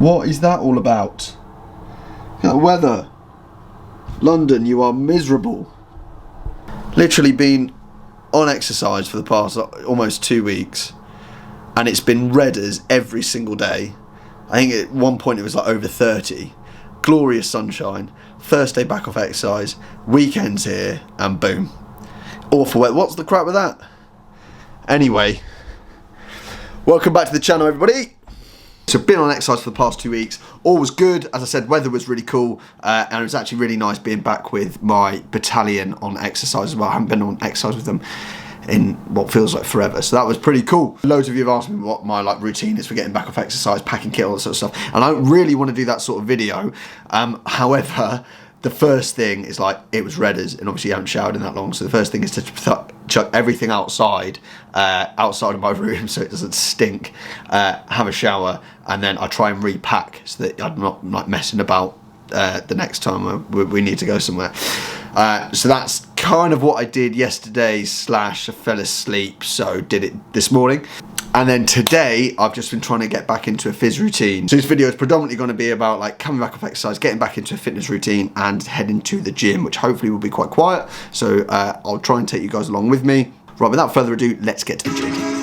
What is that all about? The weather. London, you are miserable. Literally been on exercise for the past almost 2 weeks, and it's been red as every single day. I think at one point it was like over 30. Glorious sunshine. First day back off exercise. Weekend's here, and boom. Awful weather. What's the crap with that? Anyway, welcome back to the channel, everybody. So been on exercise for the past 2 weeks. All was good. As I said, weather was really cool, and it was actually really nice being back with my battalion on exercise as well. I haven't been on exercise with them in what feels like forever, so that was pretty cool. Loads of you have asked me what my routine is for getting back off exercise, packing kit, all that sort of stuff, and I don't really want to do that sort of video. However, the first thing is it was redders, and obviously you haven't showered in that long, so the first thing is to chuck everything outside of my room so it doesn't stink, have a shower, and then I try and repack so that I'm not messing about the next time we need to go somewhere. So that's kind of what I did yesterday / I fell asleep, so did it this morning. And then today, I've just been trying to get back into a phys routine. So this video is predominantly going to be about coming back off exercise, getting back into a fitness routine, and heading to the gym, which hopefully will be quite quiet. So I'll try and take you guys along with me. Right, without further ado, let's get to the gym.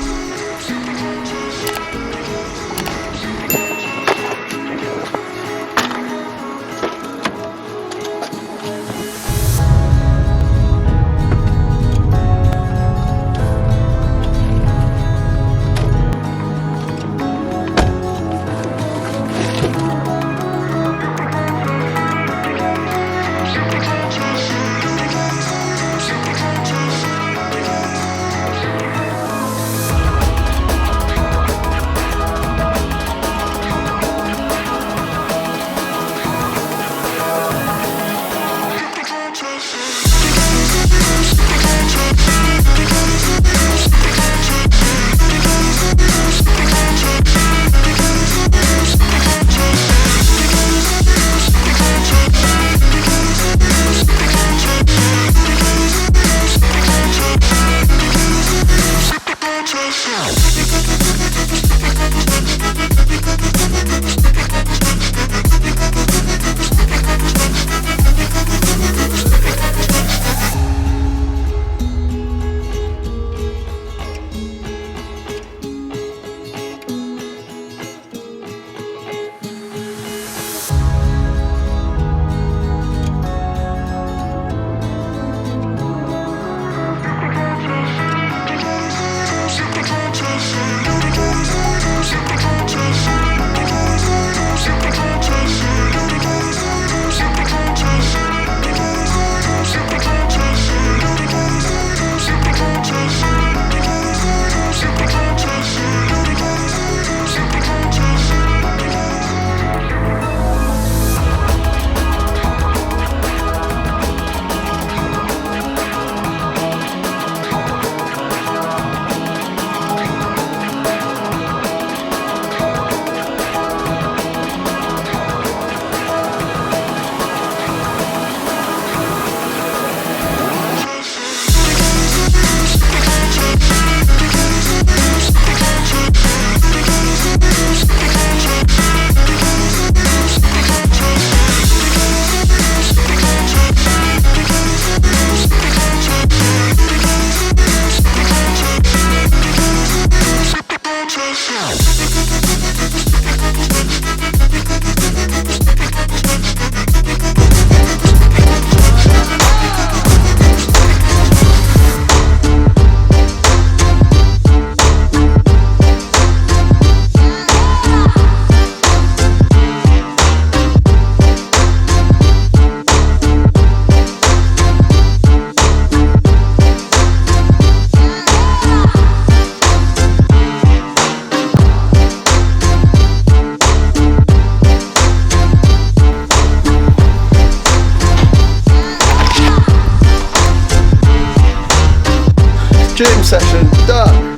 Gym session done.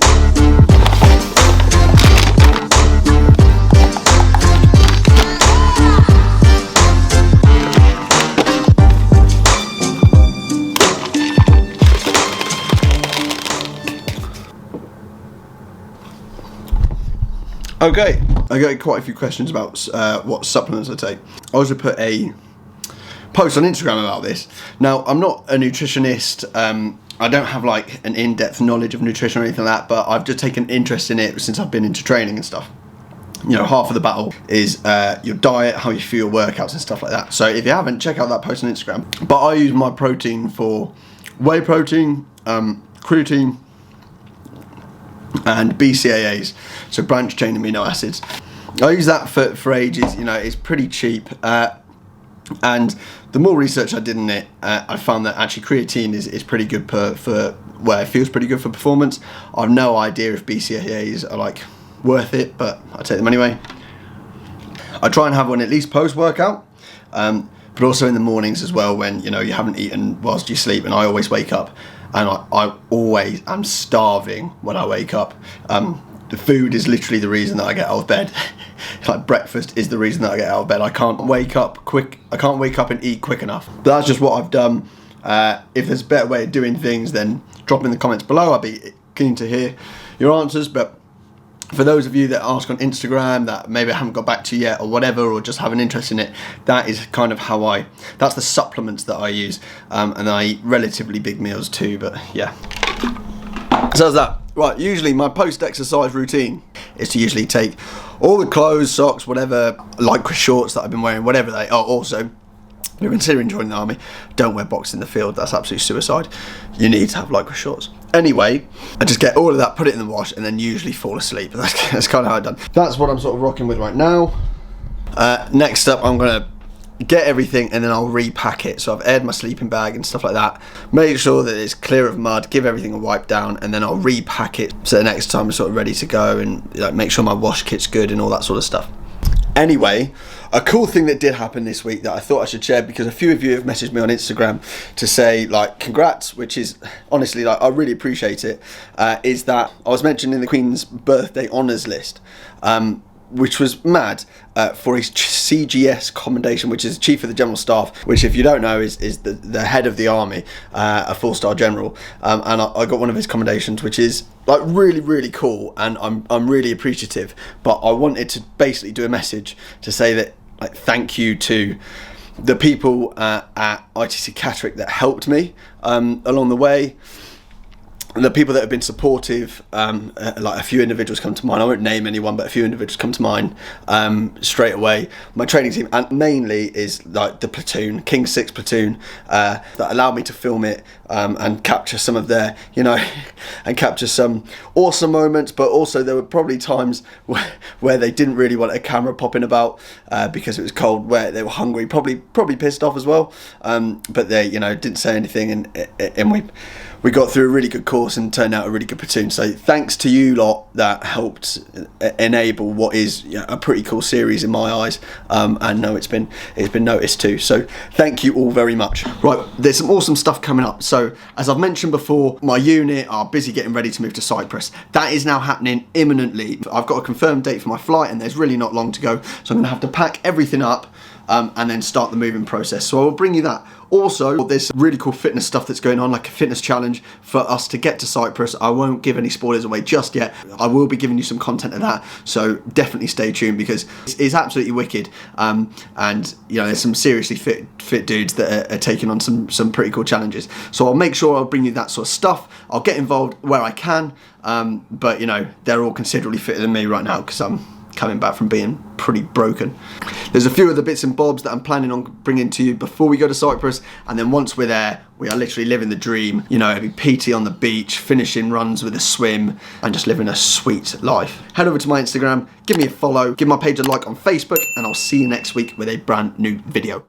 Okay, I get quite a few questions about what supplements I take. I also put a post on Instagram about this. Now, I'm not a nutritionist. I don't have like an in-depth knowledge of nutrition or anything like that, but I've just taken interest in it since I've been into training and stuff. You know, half of the battle is your diet, how you feel, workouts and stuff like that. So if you haven't, check out that post on Instagram. But I use my protein for whey protein, creatine, and BCAAs, so branched chain amino acids. I use that for ages. You know, it's pretty cheap. And the more research I did in it, I found that actually creatine is pretty good for where it feels pretty good for performance. I've no idea if BCAAs are like worth it, but I take them anyway. I try and have one at least post-workout, but also in the mornings as well, when you know you haven't eaten whilst you sleep. And I always wake up, and I always am starving when I wake up. The food is literally the reason that I get out of bed. Like breakfast is the reason that I get out of bed. I can't wake up quick. I can't wake up and eat quick enough. But that's just what I've done. If there's a better way of doing things, then drop in the comments below. I'll be keen to hear your answers. But for those of you that ask on Instagram that maybe I haven't got back to yet or whatever, or just have an interest in it, that is kind of how that's the supplements that I use. And I eat relatively big meals too, but yeah. So that's that. Right, usually my post-exercise routine is to usually take all the clothes, socks, whatever, lycra shorts that I've been wearing, whatever they are. Also, if you're considering joining the army, don't wear boxes in the field. That's absolute suicide. You need to have lycra shorts. Anyway, I just get all of that, put it in the wash, and then usually fall asleep. That's kind of how I've done. That's what I'm sort of rocking with right now. Next up, I'm going to get everything and then I'll repack it. So I've aired my sleeping bag and stuff like that. Make sure that it's clear of mud, give everything a wipe down, and then I'll repack it so the next time I'm sort of ready to go, and like make sure my wash kit's good and all that sort of stuff. Anyway, a cool thing that did happen this week that I thought I should share, because a few of you have messaged me on Instagram to say like congrats, which is honestly like I really appreciate it, is that I was mentioned in the Queen's birthday honours list, which was mad, for his CGS Commendation, which is Chief of the General Staff, which if you don't know is the head of the army, a 4-star general, and I got one of his commendations, which is like really cool, and I'm really appreciative. But I wanted to basically do a message to say that like thank you to the people at ITC Catterick that helped me along the way. The people that have been supportive, like a few individuals come to mind. I won't name anyone, but a few individuals come to mind straight away. My training team, and mainly is like the platoon, King 6 platoon, that allowed me to film it and capture some of their, you know, and capture some awesome moments. But also there were probably times where they didn't really want a camera popping about because it was cold, where they were hungry, probably pissed off as well. But they, you know, didn't say anything, and we got through a really good course and turned out a really good platoon. So thanks to you lot that helped enable what is, you know, a pretty cool series in my eyes. And no, it's been noticed too. So thank you all very much. Right, there's some awesome stuff coming up. So as I've mentioned before, my unit are busy getting ready to move to Cyprus. That is now happening imminently. I've got a confirmed date for my flight, and there's really not long to go. So I'm going to have to pack everything up and then start the moving process. So I will bring you that. Also, there's some really cool fitness stuff that's going on, like a fitness challenge for us to get to Cyprus. I won't give any spoilers away just yet. I will be giving you some content of that, so definitely stay tuned, because it's absolutely wicked. And you know, there's some seriously fit dudes that are taking on some pretty cool challenges. So I'll make sure I'll bring you that sort of stuff. I'll get involved where I can, but you know, they're all considerably fitter than me right now because I'm coming back from being pretty broken. There's a few other bits and bobs that I'm planning on bringing to you before we go to Cyprus, and then once we're there, we are literally living the dream. You know, it'll be PT on the beach, finishing runs with a swim, and just living a sweet life. Head over to my Instagram, give me a follow, give my page a like on Facebook, and I'll see you next week with a brand new video.